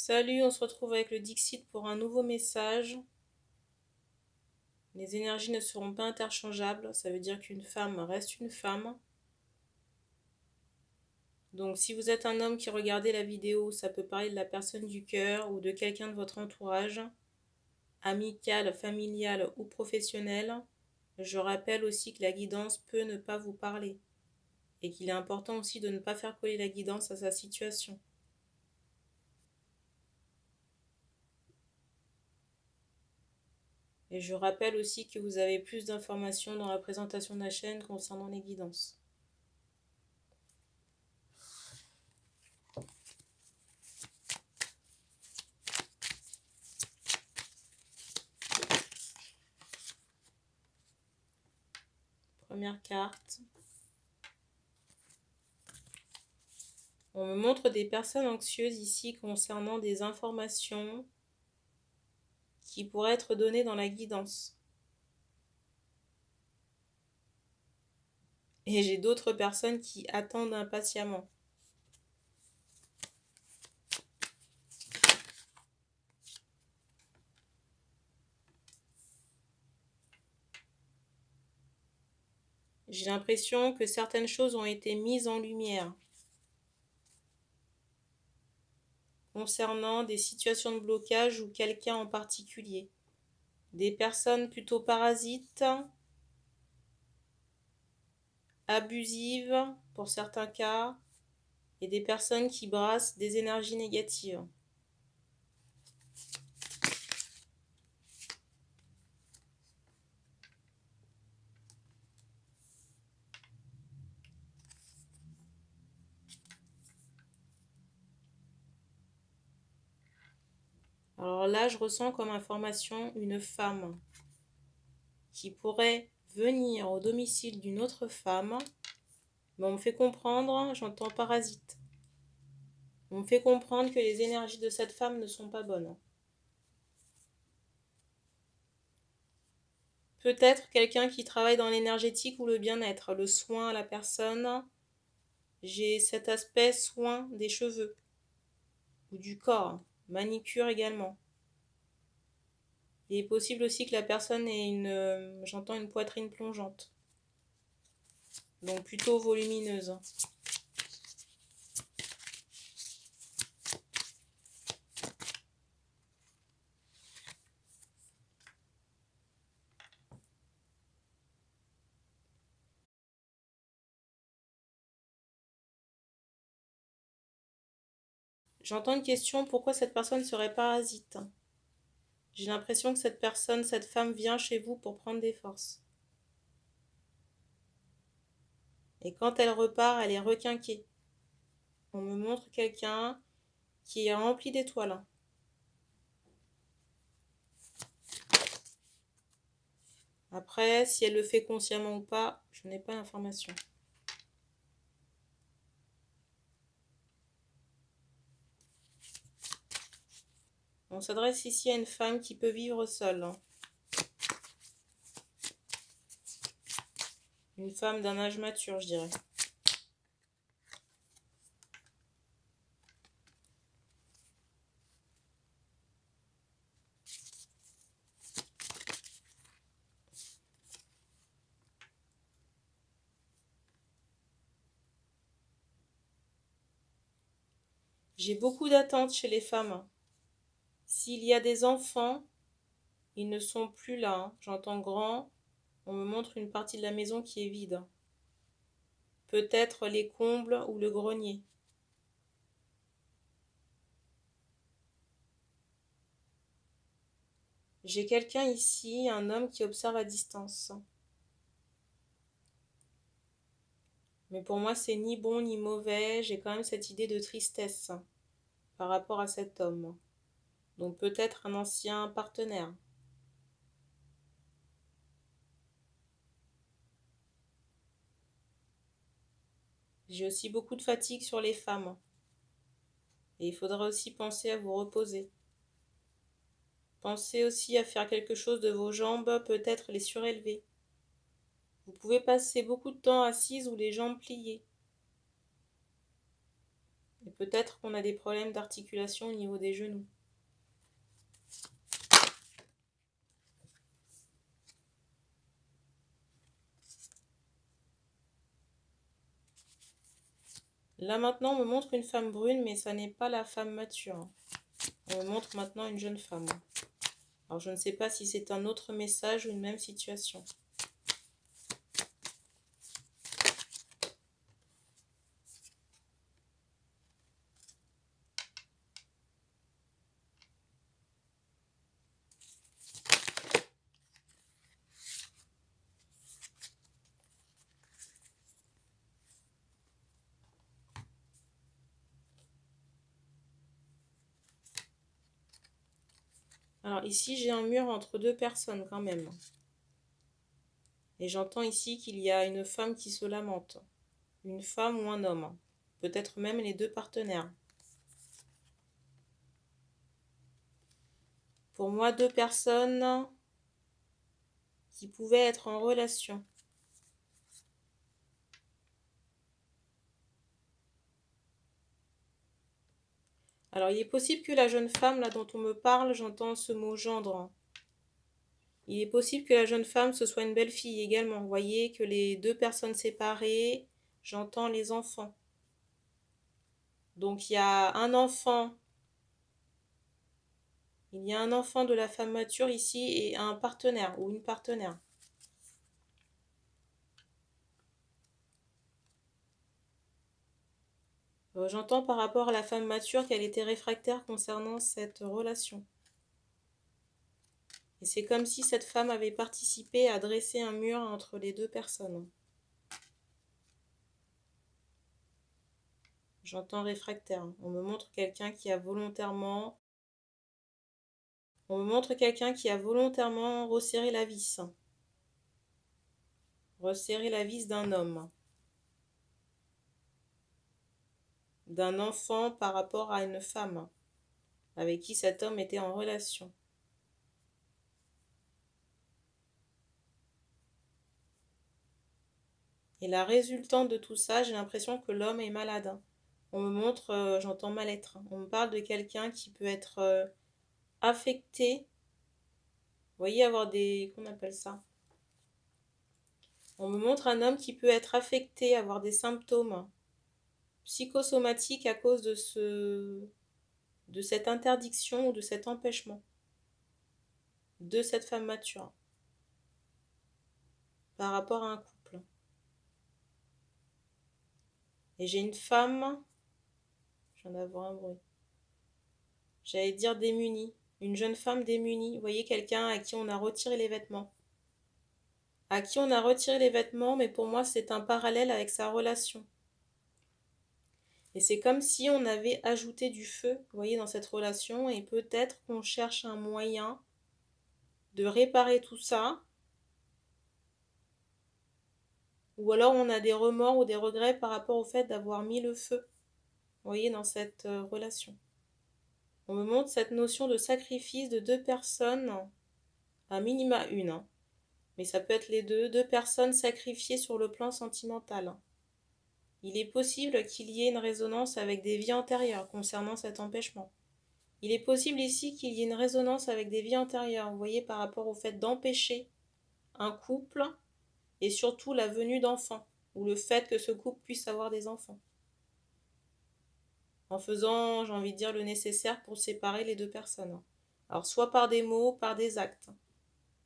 Salut, on se retrouve avec le Dixit pour un nouveau message. Les énergies ne seront pas interchangeables, ça veut dire qu'une femme reste une femme. Donc si vous êtes un homme qui regardez la vidéo, ça peut parler de la personne du cœur ou de quelqu'un de votre entourage, amical, familial ou professionnel. Je rappelle aussi que la guidance peut ne pas vous parler et qu'il est important aussi de ne pas faire coller la guidance à sa situation. Et je rappelle aussi que vous avez plus d'informations dans la présentation de la chaîne concernant les guidances. Première carte. On me montre des personnes anxieuses ici concernant des informations qui pourraient être données dans la guidance. Et j'ai d'autres personnes qui attendent impatiemment. J'ai l'impression que certaines choses ont été mises en lumière concernant des situations de blocage ou quelqu'un en particulier. Des personnes plutôt parasites, abusives pour certains cas, et des personnes qui brassent des énergies négatives. Alors là, je ressens comme information une femme qui pourrait venir au domicile d'une autre femme, mais on me fait comprendre, j'entends parasite. On me fait comprendre que les énergies de cette femme ne sont pas bonnes. Peut-être quelqu'un qui travaille dans l'énergétique ou le bien-être, le soin à la personne. J'ai cet aspect soin des cheveux ou du corps, manicure également. Il est possible aussi que la personne ait j'entends une poitrine plongeante, donc plutôt volumineuse. J'entends une question, pourquoi cette personne serait parasite? J'ai l'impression que cette personne, cette femme vient chez vous pour prendre des forces. Et quand elle repart, elle est requinquée. On me montre quelqu'un qui est rempli d'étoiles. Après, si elle le fait consciemment ou pas, je n'ai pas l'information. On s'adresse ici à une femme qui peut vivre seule. Une femme d'un âge mature, je dirais. J'ai beaucoup d'attentes chez les femmes. S'il y a des enfants, ils ne sont plus là. J'entends grand. On me montre une partie de la maison qui est vide. Peut-être les combles ou le grenier. J'ai quelqu'un ici, un homme qui observe à distance. Mais pour moi, c'est ni bon ni mauvais. J'ai quand même cette idée de tristesse par rapport à cet homme. Donc peut-être un ancien partenaire. J'ai aussi beaucoup de fatigue sur les femmes. Et il faudra aussi penser à vous reposer. Pensez aussi à faire quelque chose de vos jambes, peut-être les surélever. Vous pouvez passer beaucoup de temps assise ou les jambes pliées. Et peut-être qu'on a des problèmes d'articulation au niveau des genoux. Là maintenant, on me montre une femme brune, mais ça n'est pas la femme mature. On me montre maintenant une jeune femme. Alors je ne sais pas si c'est un autre message ou une même situation. Alors ici, j'ai un mur entre deux personnes quand même. Et j'entends ici qu'il y a une femme qui se lamente. Une femme ou un homme. Peut-être même les deux partenaires. Pour moi, deux personnes qui pouvaient être en relation. Alors, il est possible que la jeune femme, là, dont on me parle, j'entends ce mot gendre. Il est possible que la jeune femme, ce soit une belle fille également. Vous voyez que les deux personnes séparées, j'entends les enfants. Donc, il y a un enfant. Il y a un enfant de la femme mature ici et un partenaire ou une partenaire. J'entends par rapport à la femme mature qu'elle était réfractaire concernant cette relation. Et c'est comme si cette femme avait participé à dresser un mur entre les deux personnes. J'entends réfractaire. On me montre quelqu'un qui a volontairement... On me montre quelqu'un qui a volontairement resserré la vis. Resserré la vis d'un homme. D'un enfant par rapport à une femme avec qui cet homme était en relation. Et la résultante de tout ça, j'ai l'impression que l'homme est malade. On me montre, j'entends mal-être. On me parle de quelqu'un qui peut être affecté. Vous voyez, avoir des... Qu'on appelle ça? On me montre un homme qui peut être affecté, avoir des symptômes psychosomatiques à cause de cette interdiction ou de cet empêchement de cette femme mature par rapport à un couple. Et j'ai une femme, je viens d'avoir un bruit, j'allais dire démunie, une jeune femme démunie. Vous voyez, quelqu'un à qui on a retiré les vêtements. À qui on a retiré les vêtements, mais pour moi c'est un parallèle avec sa relation. Et c'est comme si on avait ajouté du feu, vous voyez, dans cette relation, et peut-être qu'on cherche un moyen de réparer tout ça, ou alors on a des remords ou des regrets par rapport au fait d'avoir mis le feu, vous voyez, dans cette relation. On me montre cette notion de sacrifice de deux personnes, à minima une, hein, mais ça peut être les deux personnes sacrifiées sur le plan sentimental. Il est possible qu'il y ait une résonance avec des vies antérieures concernant cet empêchement. Il est possible ici qu'il y ait une résonance avec des vies antérieures, vous voyez, par rapport au fait d'empêcher un couple et surtout la venue d'enfants, ou le fait que ce couple puisse avoir des enfants. En faisant, j'ai envie de dire, le nécessaire pour séparer les deux personnes. Alors, soit par des mots, par des actes,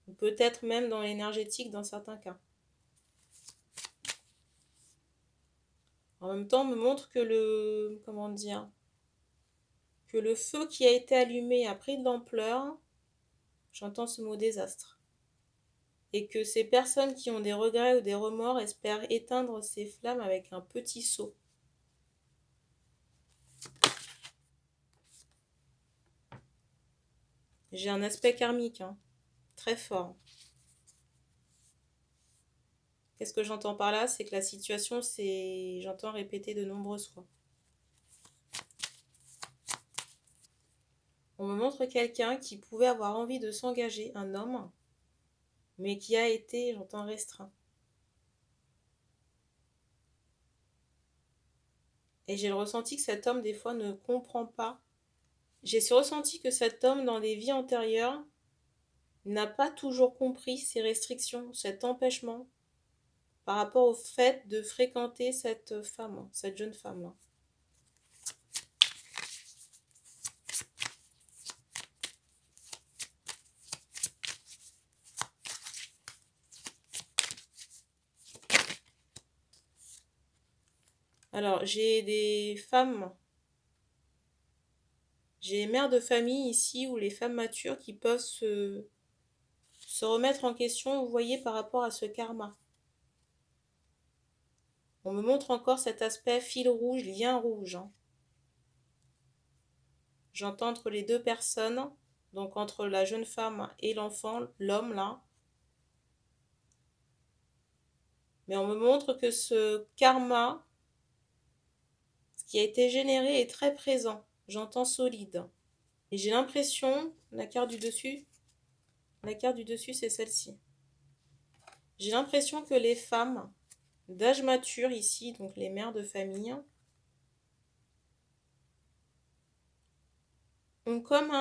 ou peut-être même dans l'énergétique dans certains cas. En même temps, on me montre que que le feu qui a été allumé a pris de l'ampleur. J'entends ce mot désastre. Et que ces personnes qui ont des regrets ou des remords espèrent éteindre ces flammes avec un petit seau. J'ai un aspect karmique, hein, très fort. Qu'est-ce que j'entends par là? C'est que la situation, j'entends répéter de nombreuses fois. On me montre quelqu'un qui pouvait avoir envie de s'engager, un homme, mais qui a été, j'entends, restreint. Et j'ai le ressenti que cet homme, des fois, ne comprend pas. J'ai ce ressenti que cet homme, dans des vies antérieures, n'a pas toujours compris ces restrictions, cet empêchement par rapport au fait de fréquenter cette femme, cette jeune femme-là. Alors, j'ai des femmes, j'ai mères de famille ici, ou les femmes matures qui peuvent se remettre en question, vous voyez, par rapport à ce karma. On me montre encore cet aspect fil rouge, lien rouge. J'entends entre les deux personnes, donc entre la jeune femme et l'enfant, l'homme là. Mais on me montre que ce karma, ce qui a été généré, est très présent. J'entends solide. Et j'ai l'impression, la carte du dessus, c'est celle-ci. J'ai l'impression que les femmes d'âge mature ici, donc les mères de famille, ont comme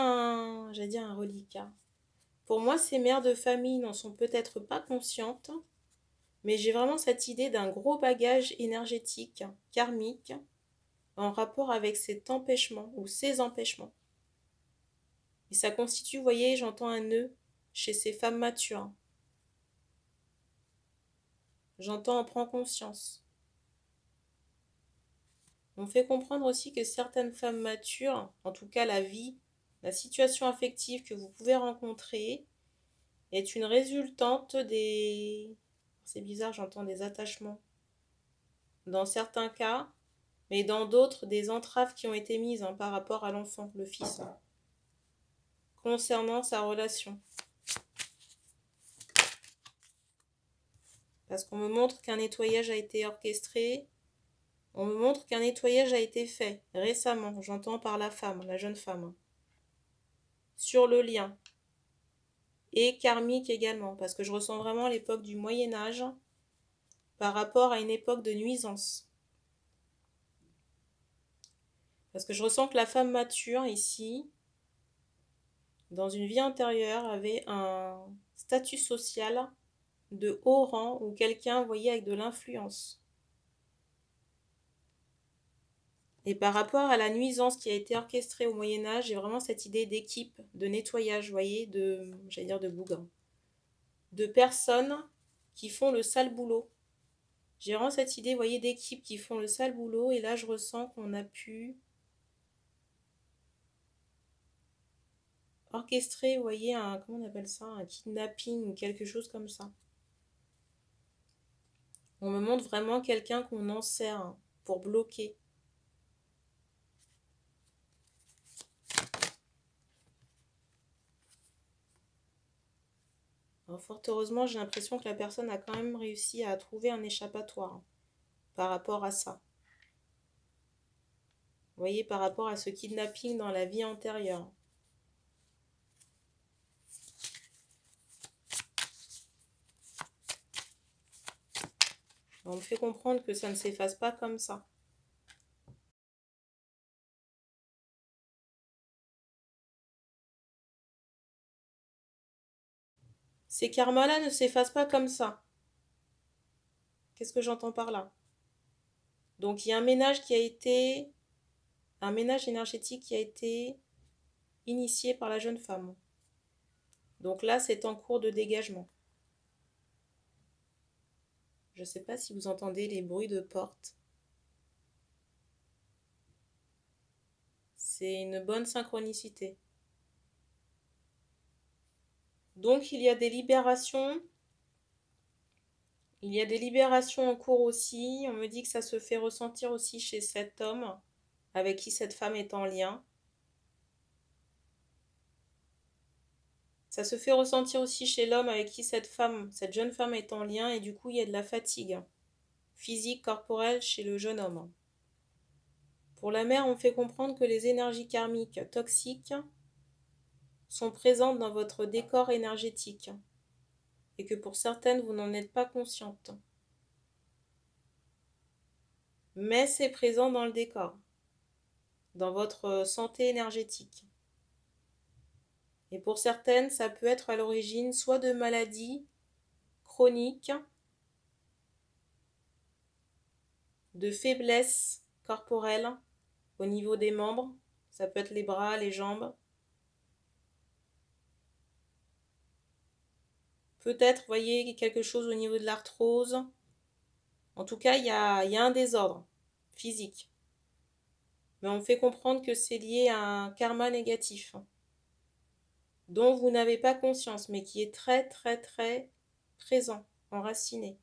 j'allais dire un reliquat. Pour moi, ces mères de famille n'en sont peut-être pas conscientes, mais j'ai vraiment cette idée d'un gros bagage énergétique, karmique, en rapport avec cet empêchement ou ces empêchements. Et ça constitue, vous voyez, j'entends un nœud chez ces femmes matures. J'entends en prend conscience. On fait comprendre aussi que certaines femmes matures, en tout cas la vie, la situation affective que vous pouvez rencontrer, est une résultante des... C'est bizarre, j'entends des attachements. Dans certains cas, mais dans d'autres, des entraves qui ont été mises par rapport à l'enfant, le fils, concernant sa relation. Parce qu'on me montre qu'un nettoyage a été orchestré, on me montre qu'un nettoyage a été fait récemment, j'entends par la femme, la jeune femme, sur le lien, et karmique également, parce que je ressens vraiment l'époque du Moyen-Âge par rapport à une époque de nuisance. Parce que je ressens que la femme mature ici, dans une vie antérieure, avait un statut social de haut rang ou quelqu'un, vous voyez, avec de l'influence. Et par rapport à la nuisance qui a été orchestrée au Moyen-Âge, j'ai vraiment cette idée d'équipe, de nettoyage, vous voyez, j'allais dire de bougre, de personnes qui font le sale boulot. J'ai vraiment cette idée, vous voyez, d'équipe qui font le sale boulot, et là je ressens qu'on a pu orchestrer, vous voyez, comment on appelle ça, un kidnapping ou quelque chose comme ça. On me montre vraiment quelqu'un qu'on enserre pour bloquer. Alors, fort heureusement, j'ai l'impression que la personne a quand même réussi à trouver un échappatoire par rapport à ça. Vous voyez, par rapport à ce kidnapping dans la vie antérieure. On me fait comprendre que ça ne s'efface pas comme ça. Ces karmas-là ne s'effacent pas comme ça. Qu'est-ce que j'entends par là? Donc il y a un ménage énergétique qui a été initié par la jeune femme. Donc là, c'est en cours de dégagement. Je ne sais pas si vous entendez les bruits de porte. C'est une bonne synchronicité. Donc il y a des libérations. Il y a des libérations en cours aussi. On me dit que ça se fait ressentir aussi chez cet homme avec qui cette femme est en lien. Ça se fait ressentir aussi chez l'homme avec qui cette jeune femme est en lien, et du coup il y a de la fatigue physique, corporelle chez le jeune homme. Pour la mère, on fait comprendre que les énergies karmiques toxiques sont présentes dans votre décor énergétique et que pour certaines, vous n'en êtes pas consciente. mais c'est présent dans le décor, dans votre santé énergétique. Et pour certaines, ça peut être à l'origine soit de maladies chroniques, de faiblesse corporelle au niveau des membres, ça peut être les bras, les jambes. Peut-être, voyez, quelque chose au niveau de l'arthrose. En tout cas, il y a un désordre physique. Mais on me fait comprendre que c'est lié à un karma négatif, dont vous n'avez pas conscience, mais qui est très, très, très présent, enraciné.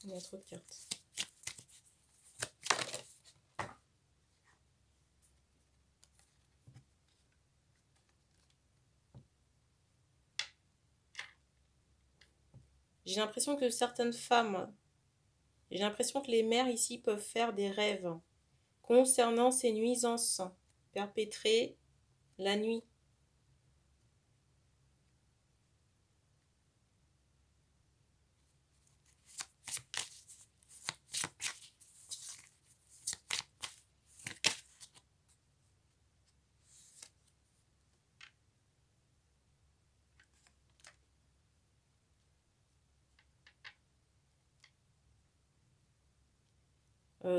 Il y a trop de cartes. J'ai l'impression que certaines femmes, j'ai l'impression que les mères ici peuvent faire des rêves concernant ces nuisances perpétrées la nuit.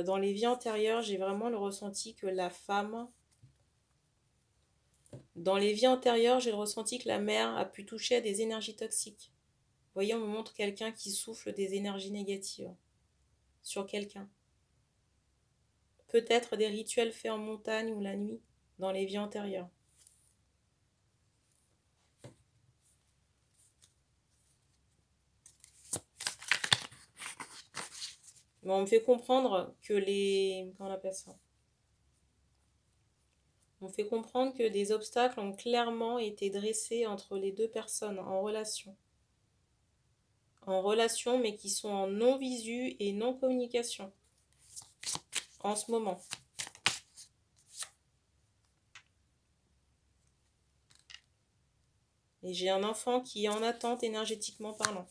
Dans les vies antérieures, j'ai vraiment le ressenti que la femme... Dans les vies antérieures, j'ai le ressenti que la mère a pu toucher à des énergies toxiques. Vous voyez, on me montre quelqu'un qui souffle des énergies négatives sur quelqu'un. Peut-être des rituels faits en montagne ou la nuit, dans les vies antérieures. Mais on me fait comprendre que les... Comment on appelle ça ? On me fait comprendre que des obstacles ont clairement été dressés entre les deux personnes en relation. En relation, mais qui sont en non-visu et non-communication. En ce moment. Et j'ai un enfant qui est en attente énergétiquement parlant.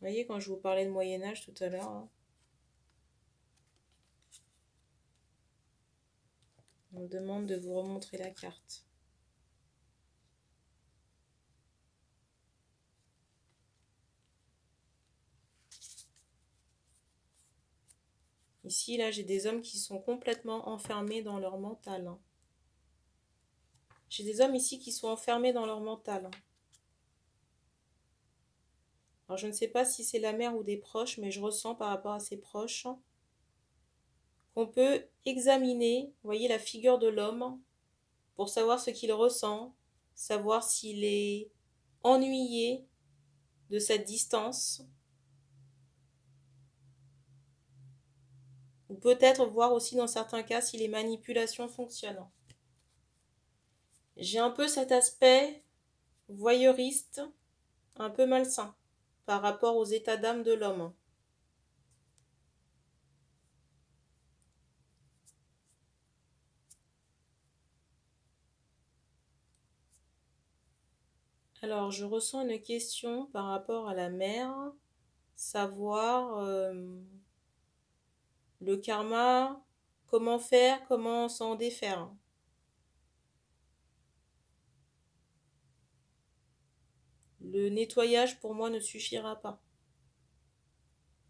Vous voyez, quand je vous parlais de Moyen-Âge tout à l'heure, hein, on me demande de vous remontrer la carte. Ici, là, j'ai des hommes qui sont complètement enfermés dans leur mental. Hein. J'ai des hommes ici qui sont enfermés dans leur mental. Alors, je ne sais pas si c'est la mère ou des proches, mais je ressens par rapport à ses proches qu'on peut examiner, vous voyez, la figure de l'homme pour savoir ce qu'il ressent, savoir s'il est ennuyé de cette distance, ou peut-être voir aussi dans certains cas si les manipulations fonctionnent. J'ai un peu cet aspect voyeuriste, un peu malsain, par rapport aux états d'âme de l'homme. Alors, je ressens une question par rapport à la mère, savoir le karma, comment faire, comment s'en défaire. Le nettoyage pour moi ne suffira pas.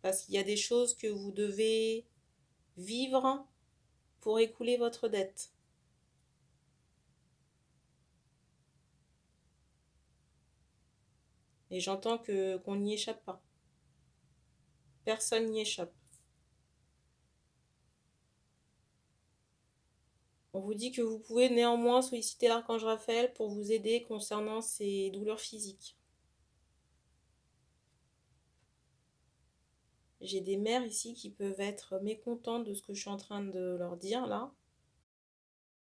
Parce qu'il y a des choses que vous devez vivre pour écouler votre dette. Et j'entends qu'on n'y échappe pas. Personne n'y échappe. On vous dit que vous pouvez néanmoins solliciter l'archange Raphaël pour vous aider concernant ces douleurs physiques. J'ai des mères ici qui peuvent être mécontentes de ce que je suis en train de leur dire là.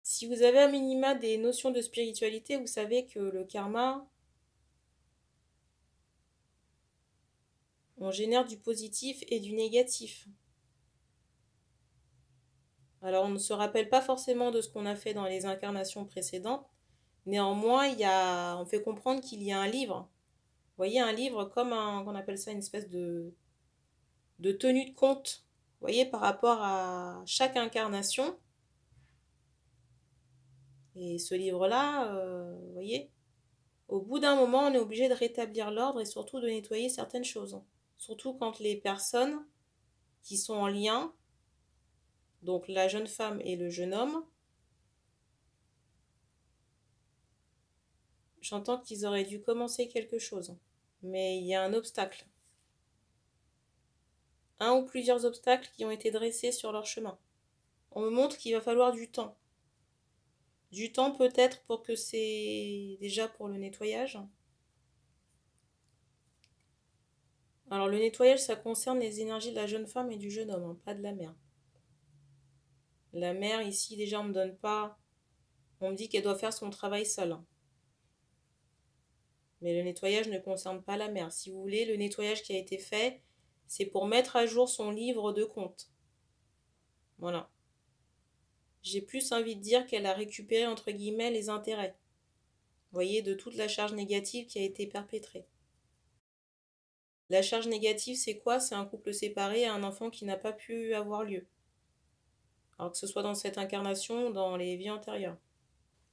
Si vous avez à minima des notions de spiritualité, vous savez que le karma, on génère du positif et du négatif. Alors, on ne se rappelle pas forcément de ce qu'on a fait dans les incarnations précédentes. Néanmoins, on fait comprendre qu'il y a un livre. Vous voyez, un livre comme on appelle ça une espèce de tenue de compte. Vous voyez, par rapport à chaque incarnation. Et ce livre-là, vous voyez, au bout d'un moment, on est obligé de rétablir l'ordre et surtout de nettoyer certaines choses. Surtout quand les personnes qui sont en lien, donc la jeune femme et le jeune homme, j'entends qu'ils auraient dû commencer quelque chose. Mais il y a un obstacle. Un ou plusieurs obstacles qui ont été dressés sur leur chemin. On me montre qu'il va falloir du temps. Du temps peut-être pour que c'est déjà pour le nettoyage. Alors le nettoyage, ça concerne les énergies de la jeune femme et du jeune homme, hein, pas de la mère. La mère, ici, déjà, on me donne pas... On me dit qu'elle doit faire son travail seule. Mais le nettoyage ne concerne pas la mère. Si vous voulez, le nettoyage qui a été fait, c'est pour mettre à jour son livre de compte. Voilà. J'ai plus envie de dire qu'elle a récupéré, entre guillemets, les intérêts. Vous voyez, de toute la charge négative qui a été perpétrée. La charge négative, c'est quoi? C'est un couple séparé et un enfant qui n'a pas pu avoir lieu. Alors que ce soit dans cette incarnation ou dans les vies antérieures.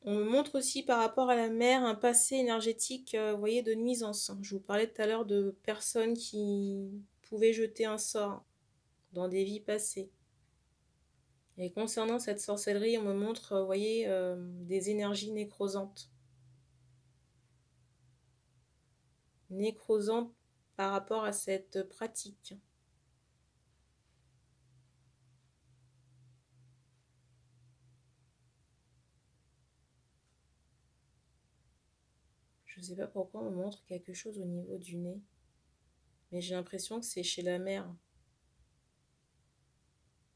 On me montre aussi par rapport à la mère un passé énergétique, vous voyez, de nuisance. Je vous parlais tout à l'heure de personnes qui pouvaient jeter un sort dans des vies passées. Et concernant cette sorcellerie, on me montre, vous voyez, des énergies nécrosantes. Nécrosantes par rapport à cette pratique. Je ne sais pas pourquoi on me montre quelque chose au niveau du nez. Mais j'ai l'impression que c'est chez la mère.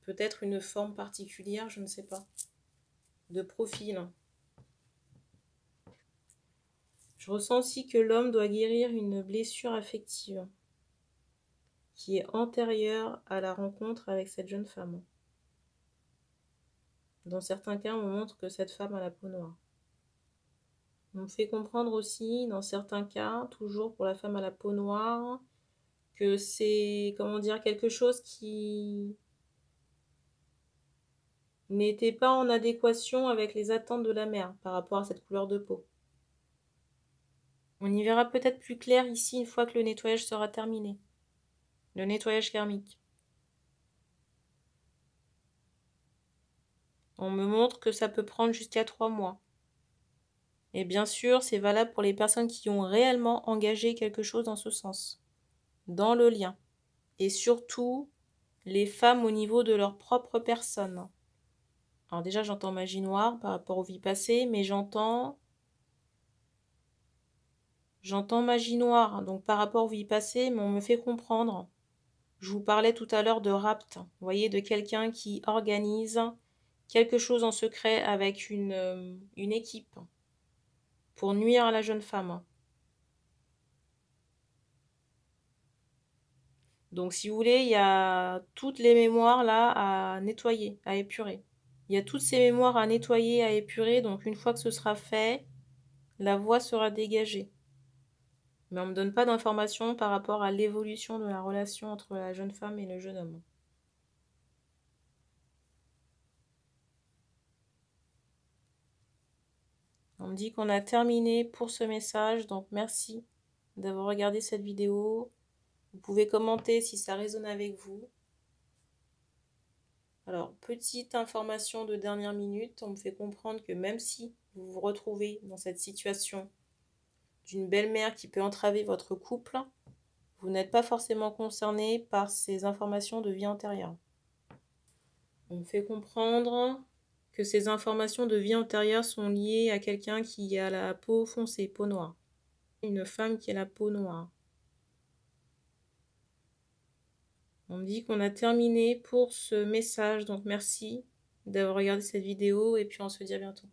Peut-être une forme particulière, je ne sais pas. De profil. Je ressens aussi que l'homme doit guérir une blessure affective qui est antérieure à la rencontre avec cette jeune femme. Dans certains cas, on me montre que cette femme a la peau noire. On me fait comprendre aussi, dans certains cas, toujours pour la femme à la peau noire, que c'est, comment dire, quelque chose qui n'était pas en adéquation avec les attentes de la mère par rapport à cette couleur de peau. On y verra peut-être plus clair ici une fois que le nettoyage sera terminé. Le nettoyage karmique. On me montre que ça peut prendre jusqu'à 3 mois. Et bien sûr, c'est valable pour les personnes qui ont réellement engagé quelque chose dans ce sens, dans le lien. Et surtout, les femmes au niveau de leur propre personne. Alors déjà, j'entends magie noire par rapport aux vies passées, mais j'entends magie noire, donc par rapport aux vies passées, mais on me fait comprendre. Je vous parlais tout à l'heure de rapt, vous voyez, de quelqu'un qui organise quelque chose en secret avec une équipe pour nuire à la jeune femme. Donc si vous voulez, il y a toutes les mémoires là à nettoyer, à épurer. Il y a toutes ces mémoires à nettoyer, à épurer, donc une fois que ce sera fait, la voie sera dégagée. Mais on ne me donne pas d'informations par rapport à l'évolution de la relation entre la jeune femme et le jeune homme. On me dit qu'on a terminé pour ce message, donc merci d'avoir regardé cette vidéo. Vous pouvez commenter si ça résonne avec vous. Alors, petite information de dernière minute, on me fait comprendre que même si vous vous retrouvez dans cette situation d'une belle-mère qui peut entraver votre couple, vous n'êtes pas forcément concerné par ces informations de vie antérieure. On me fait comprendre que ces informations de vie antérieure sont liées à quelqu'un qui a la peau foncée, peau noire. Une femme qui a la peau noire. On me dit qu'on a terminé pour ce message, donc merci d'avoir regardé cette vidéo et puis on se dit à bientôt.